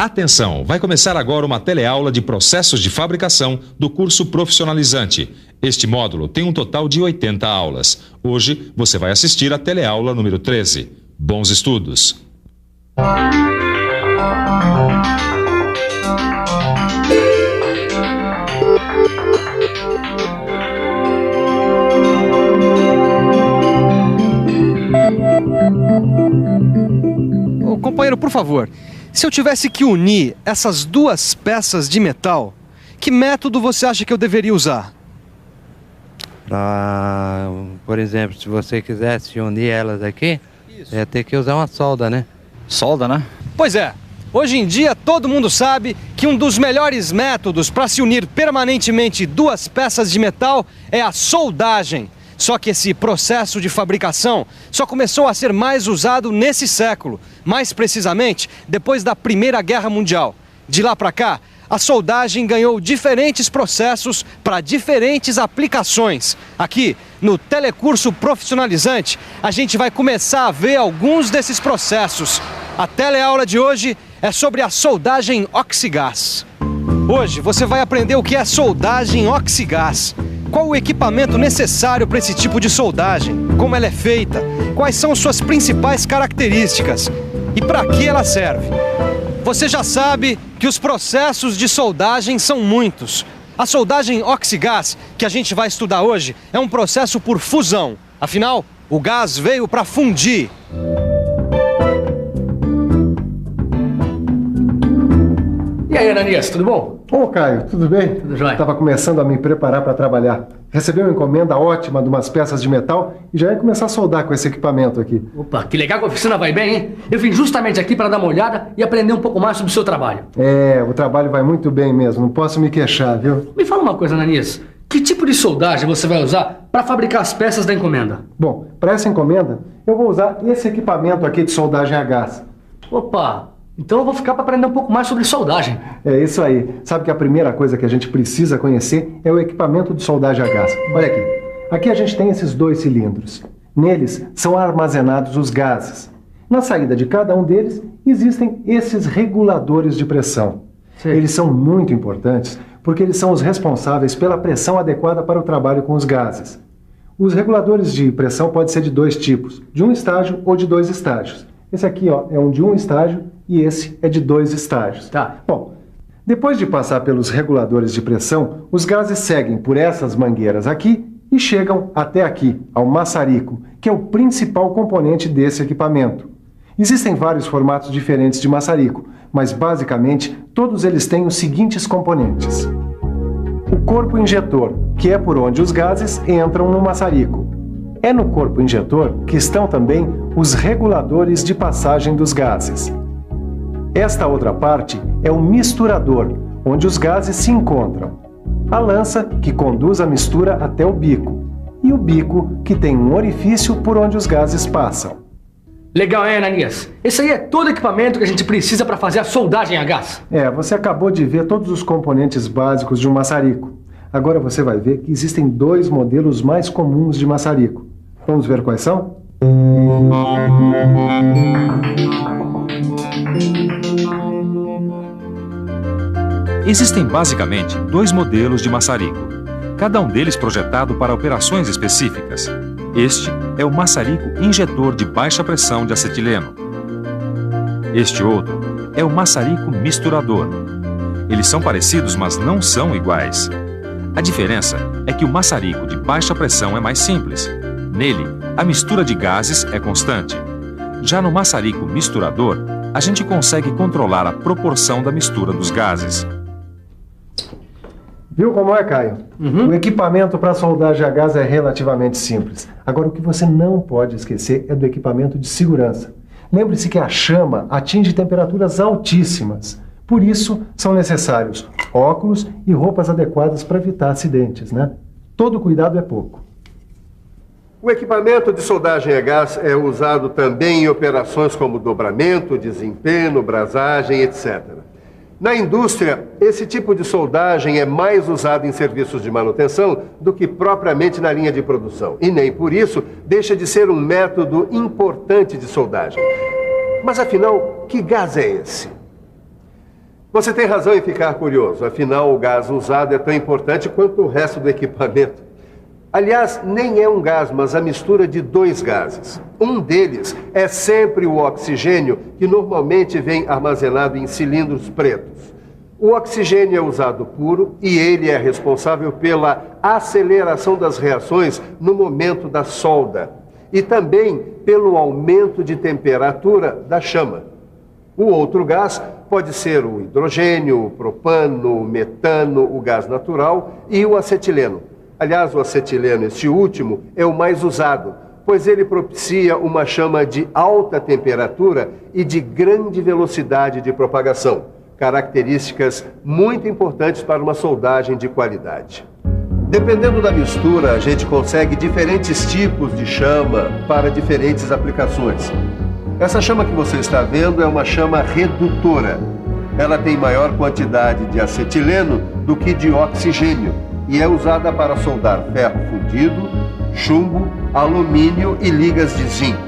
Atenção, vai começar agora uma teleaula de processos de fabricação do curso profissionalizante. Este módulo tem um total de 80 aulas. Hoje você vai assistir a teleaula número 13. Bons estudos! Ô, companheiro, por favor, se eu tivesse que unir essas duas peças de metal, que método você acha que eu deveria usar? Por exemplo, se você quisesse unir elas aqui, ia ter que usar uma solda, né? Solda, né? Pois é, hoje em dia todo mundo sabe que um dos melhores métodos para se unir permanentemente duas peças de metal é a soldagem. Só que esse processo de fabricação só começou a ser mais usado nesse século, mais precisamente depois da Primeira Guerra Mundial. De lá para cá, a soldagem ganhou diferentes processos para diferentes aplicações. Aqui, no Telecurso Profissionalizante, a gente vai começar a ver alguns desses processos. A teleaula de hoje é sobre a soldagem oxigás. Hoje você vai aprender o que é soldagem oxigás. Qual o equipamento necessário para esse tipo de soldagem? Como ela é feita? Quais são suas principais características? E para que ela serve? Você já sabe que os processos de soldagem são muitos. A soldagem oxigás, que a gente vai estudar hoje, é um processo por fusão. Afinal, o gás veio para fundir. E aí, Ananias, tudo bom? Ô, Caio, tudo bem? Tudo jóia. Estava começando a me preparar para trabalhar. Recebi uma encomenda ótima de umas peças de metal e já ia começar a soldar com esse equipamento aqui. Opa, que legal que a oficina vai bem, hein? Eu vim justamente aqui para dar uma olhada e aprender um pouco mais sobre o seu trabalho. É, o trabalho vai muito bem mesmo, não posso me queixar, viu? Me fala uma coisa, Ananias. Que tipo de soldagem você vai usar para fabricar as peças da encomenda? Bom, para essa encomenda, eu vou usar esse equipamento aqui de soldagem a gás. Opa, então eu vou ficar para aprender um pouco mais sobre soldagem. É isso aí. Sabe que a primeira coisa que a gente precisa conhecer é o equipamento de soldagem a gás. Olha aqui. Aqui a gente tem esses dois cilindros. Neles são armazenados os gases. Na saída de cada um deles existem esses reguladores de pressão. Sim. Eles são muito importantes porque eles são os responsáveis pela pressão adequada para o trabalho com os gases. Os reguladores de pressão podem ser de dois tipos, de um estágio ou de dois estágios. Esse aqui, ó, é um de um estágio e esse é de dois estágios. Tá. Bom, depois de passar pelos reguladores de pressão, os gases seguem por essas mangueiras aqui e chegam até aqui, ao maçarico, que é o principal componente desse equipamento. Existem vários formatos diferentes de maçarico, mas basicamente todos eles têm os seguintes componentes. O corpo injetor, que é por onde os gases entram no maçarico. É no corpo injetor que estão também os reguladores de passagem dos gases. Esta outra parte é o misturador, onde os gases se encontram. A lança, que conduz a mistura até o bico. E o bico, que tem um orifício por onde os gases passam. Legal, hein, Ananias? Esse aí é todo o equipamento que a gente precisa para fazer a soldagem a gás. É, você acabou de ver todos os componentes básicos de um maçarico. Agora você vai ver que existem dois modelos mais comuns de maçarico. Vamos ver quais são? Existem basicamente dois modelos de maçarico, cada um deles projetado para operações específicas. Este é o maçarico injetor de baixa pressão de acetileno. Este outro é o maçarico misturador. Eles são parecidos, mas não são iguais. A diferença é que o maçarico de baixa pressão é mais simples. Nele, a mistura de gases é constante. Já no maçarico misturador, a gente consegue controlar a proporção da mistura dos gases. Viu como é, Caio? O equipamento para soldagem a gás é relativamente simples. Agora, o que você não pode esquecer é do equipamento de segurança. Lembre-se que a chama atinge temperaturas altíssimas. Por isso, são necessários óculos e roupas adequadas para evitar acidentes, né? Todo cuidado é pouco. O equipamento de soldagem a gás é usado também em operações como dobramento, desempenho, brasagem, etc. Na indústria, esse tipo de soldagem é mais usado em serviços de manutenção do que propriamente na linha de produção. E nem por isso deixa de ser um método importante de soldagem. Mas afinal, que gás é esse? Você tem razão em ficar curioso, afinal o gás usado é tão importante quanto o resto do equipamento. Aliás, nem é um gás, mas a mistura de dois gases. Um deles é sempre o oxigênio, que normalmente vem armazenado em cilindros pretos. O oxigênio é usado puro e ele é responsável pela aceleração das reações no momento da solda e também pelo aumento de temperatura da chama. O outro gás pode ser o hidrogênio, o propano, o metano, o gás natural e o acetileno. Aliás, o acetileno, este último, é o mais usado, pois ele propicia uma chama de alta temperatura e de grande velocidade de propagação, características muito importantes para uma soldagem de qualidade. Dependendo da mistura, a gente consegue diferentes tipos de chama para diferentes aplicações. Essa chama que você está vendo é uma chama redutora. Ela tem maior quantidade de acetileno do que de oxigênio e é usada para soldar ferro fundido, chumbo, alumínio e ligas de zinco.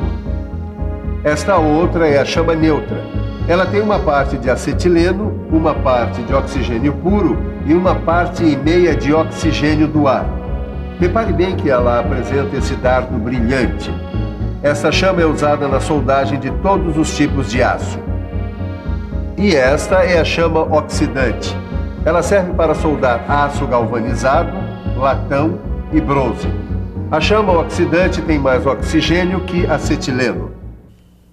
Esta outra é a chama neutra. Ela tem uma parte de acetileno, uma parte de oxigênio puro e uma parte e meia de oxigênio do ar. Repare bem que ela apresenta esse dardo brilhante. Essa chama é usada na soldagem de todos os tipos de aço. E esta é a chama oxidante. Ela serve para soldar aço galvanizado, latão e bronze. A chama oxidante tem mais oxigênio que acetileno.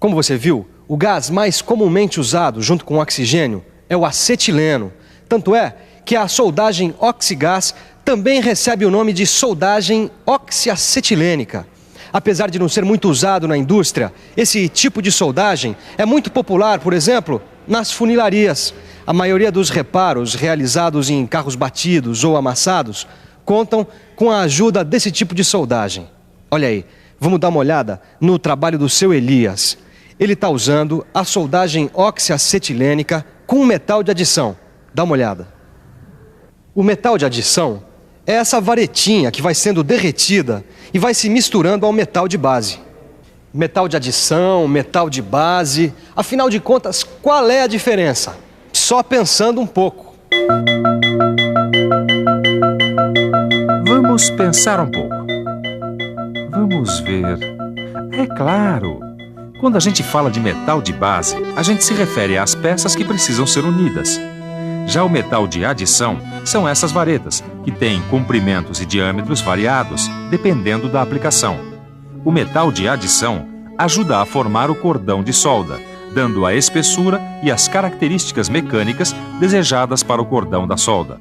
Como você viu, o gás mais comumente usado junto com o oxigênio é o acetileno. Tanto é que a soldagem oxigás também recebe o nome de soldagem oxiacetilênica. Apesar de não ser muito usado na indústria, esse tipo de soldagem é muito popular, por exemplo, nas funilarias. A maioria dos reparos realizados em carros batidos ou amassados contam com a ajuda desse tipo de soldagem. Olha aí, vamos dar uma olhada no trabalho do seu Elias. Ele está usando a soldagem oxiacetilênica com metal de adição. Dá uma olhada. O metal de adição é essa varetinha que vai sendo derretida e vai se misturando ao metal de base. Metal de adição, metal de base, afinal de contas, qual é a diferença? Só pensando um pouco. Vamos pensar um pouco. Vamos ver. É claro. Quando a gente fala de metal de base, a gente se refere às peças que precisam ser unidas. Já o metal de adição são essas varetas, que têm comprimentos e diâmetros variados, dependendo da aplicação. O metal de adição ajuda a formar o cordão de solda, dando a espessura e as características mecânicas desejadas para o cordão da solda.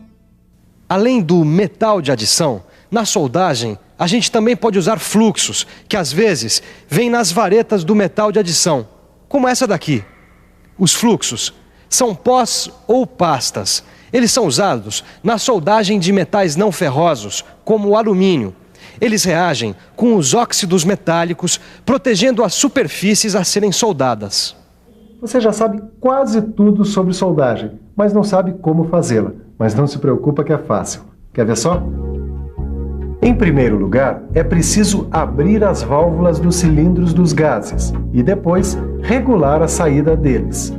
Além do metal de adição, na soldagem, a gente também pode usar fluxos, que às vezes vêm nas varetas do metal de adição, como essa daqui. Os fluxos são pós ou pastas. Eles são usados na soldagem de metais não ferrosos, como o alumínio. Eles reagem com os óxidos metálicos, protegendo as superfícies a serem soldadas. Você já sabe quase tudo sobre soldagem, mas não sabe como fazê-la. Mas não se preocupa que é fácil. Quer ver só? Em primeiro lugar, é preciso abrir as válvulas dos cilindros dos gases e depois regular a saída deles.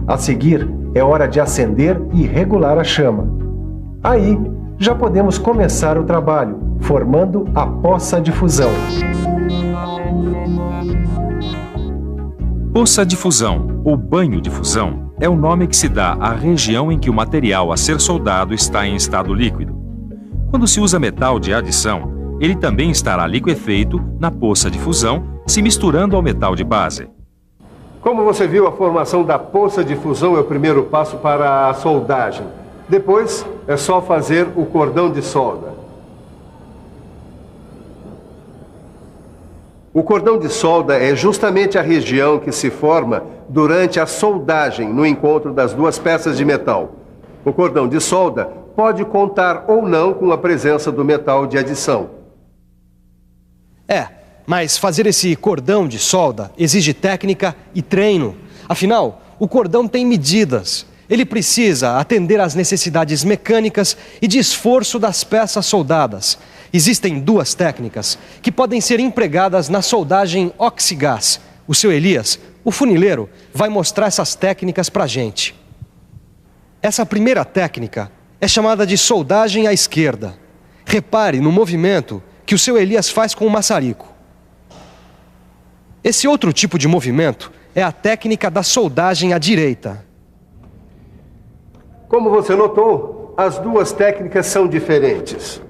A seguir, é hora de acender e regular a chama. Aí, já podemos começar o trabalho, formando a poça de fusão. Poça de fusão, ou banho de fusão, é o nome que se dá à região em que o material a ser soldado está em estado líquido. Quando se usa metal de adição, ele também estará liquefeito na poça de fusão, se misturando ao metal de base. Como você viu, a formação da poça de fusão é o primeiro passo para a soldagem. Depois, é só fazer o cordão de solda. O cordão de solda é justamente a região que se forma durante a soldagem no encontro das duas peças de metal. O cordão de solda pode contar ou não com a presença do metal de adição. Mas fazer esse cordão de solda exige técnica e treino. Afinal, o cordão tem medidas. Ele precisa atender às necessidades mecânicas e de esforço das peças soldadas. Existem duas técnicas que podem ser empregadas na soldagem oxigás. O seu Elias, o funileiro, vai mostrar essas técnicas pra gente. Essa primeira técnica é chamada de soldagem à esquerda. Repare no movimento que o seu Elias faz com o maçarico. Esse outro tipo de movimento é a técnica da soldagem à direita. Como você notou, as duas técnicas são diferentes.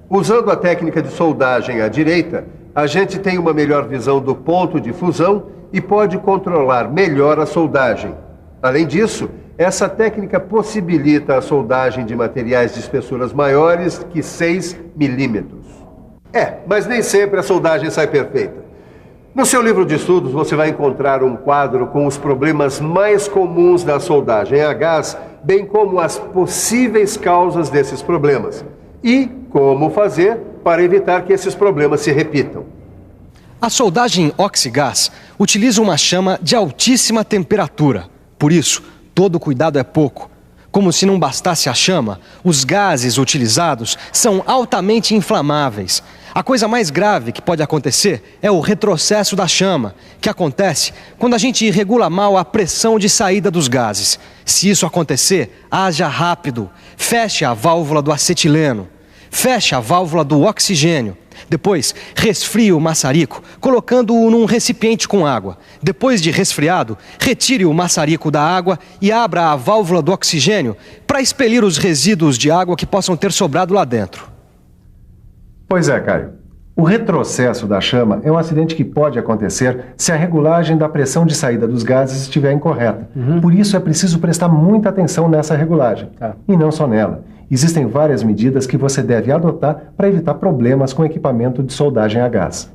Usando a técnica de soldagem à direita, a gente tem uma melhor visão do ponto de fusão e pode controlar melhor a soldagem. Além disso, essa técnica possibilita a soldagem de materiais de espessuras maiores que 6 milímetros. Mas nem sempre a soldagem sai perfeita. No seu livro de estudos, você vai encontrar um quadro com os problemas mais comuns da soldagem a gás, bem como as possíveis causas desses problemas e como fazer para evitar que esses problemas se repitam. A soldagem oxigás utiliza uma chama de altíssima temperatura. Por isso, todo cuidado é pouco. Como se não bastasse a chama, os gases utilizados são altamente inflamáveis. A coisa mais grave que pode acontecer é o retrocesso da chama, que acontece quando a gente regula mal a pressão de saída dos gases. Se isso acontecer, haja rápido. Feche a válvula do acetileno. Feche a válvula do oxigênio. Depois, resfrie o maçarico, colocando-o num recipiente com água. Depois de resfriado, retire o maçarico da água e abra a válvula do oxigênio para expelir os resíduos de água que possam ter sobrado lá dentro. Pois é, Caio. O retrocesso da chama é um acidente que pode acontecer se a regulagem da pressão de saída dos gases estiver incorreta. Por isso é preciso prestar muita atenção nessa regulagem. E não só nela. Existem várias medidas que você deve adotar para evitar problemas com o equipamento de soldagem a gás.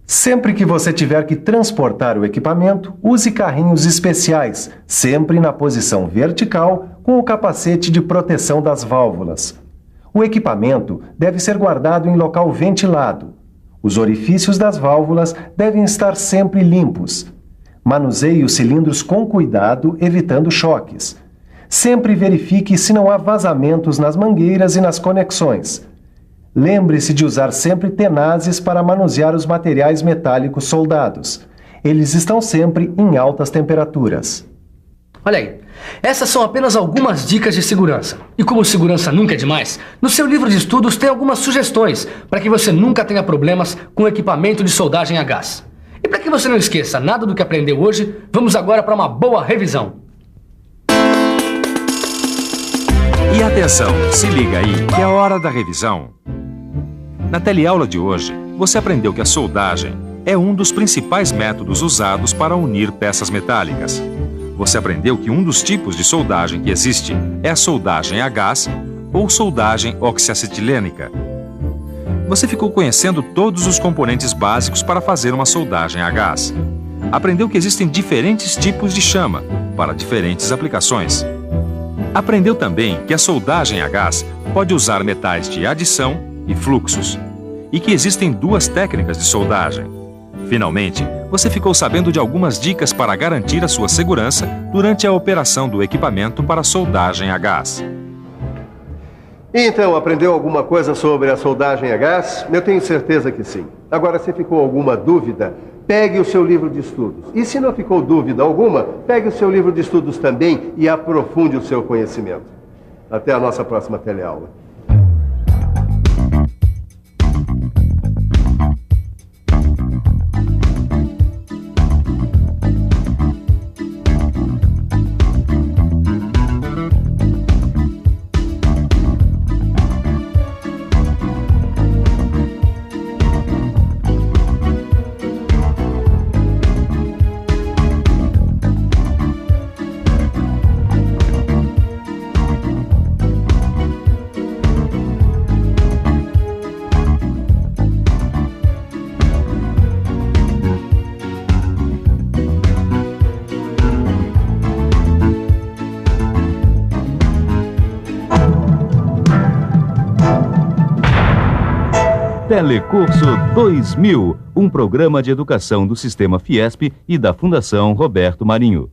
Sempre que você tiver que transportar o equipamento, use carrinhos especiais, sempre na posição vertical, com o capacete de proteção das válvulas. O equipamento deve ser guardado em local ventilado. Os orifícios das válvulas devem estar sempre limpos. Manuseie os cilindros com cuidado, evitando choques. Sempre verifique se não há vazamentos nas mangueiras e nas conexões. Lembre-se de usar sempre tenazes para manusear os materiais metálicos soldados. Eles estão sempre em altas temperaturas. Olha aí, essas são apenas algumas dicas de segurança. E como segurança nunca é demais, no seu livro de estudos tem algumas sugestões para que você nunca tenha problemas com o equipamento de soldagem a gás. E para que você não esqueça nada do que aprendeu hoje, vamos agora para uma boa revisão. E atenção, se liga aí, que é hora da revisão. Na teleaula de hoje, você aprendeu que a soldagem é um dos principais métodos usados para unir peças metálicas. Você aprendeu que um dos tipos de soldagem que existe é a soldagem a gás ou soldagem oxiacetilênica. Você ficou conhecendo todos os componentes básicos para fazer uma soldagem a gás. Aprendeu que existem diferentes tipos de chama para diferentes aplicações. Aprendeu também que a soldagem a gás pode usar metais de adição e fluxos, e que existem duas técnicas de soldagem. Finalmente, você ficou sabendo de algumas dicas para garantir a sua segurança durante a operação do equipamento para soldagem a gás. Então, aprendeu alguma coisa sobre a soldagem a gás? Eu tenho certeza que sim. Agora, se ficou alguma dúvida, pegue o seu livro de estudos. E se não ficou dúvida alguma, pegue o seu livro de estudos também e aprofunde o seu conhecimento. Até a nossa próxima teleaula. Telecurso 2000, um programa de educação do Sistema Fiesp e da Fundação Roberto Marinho.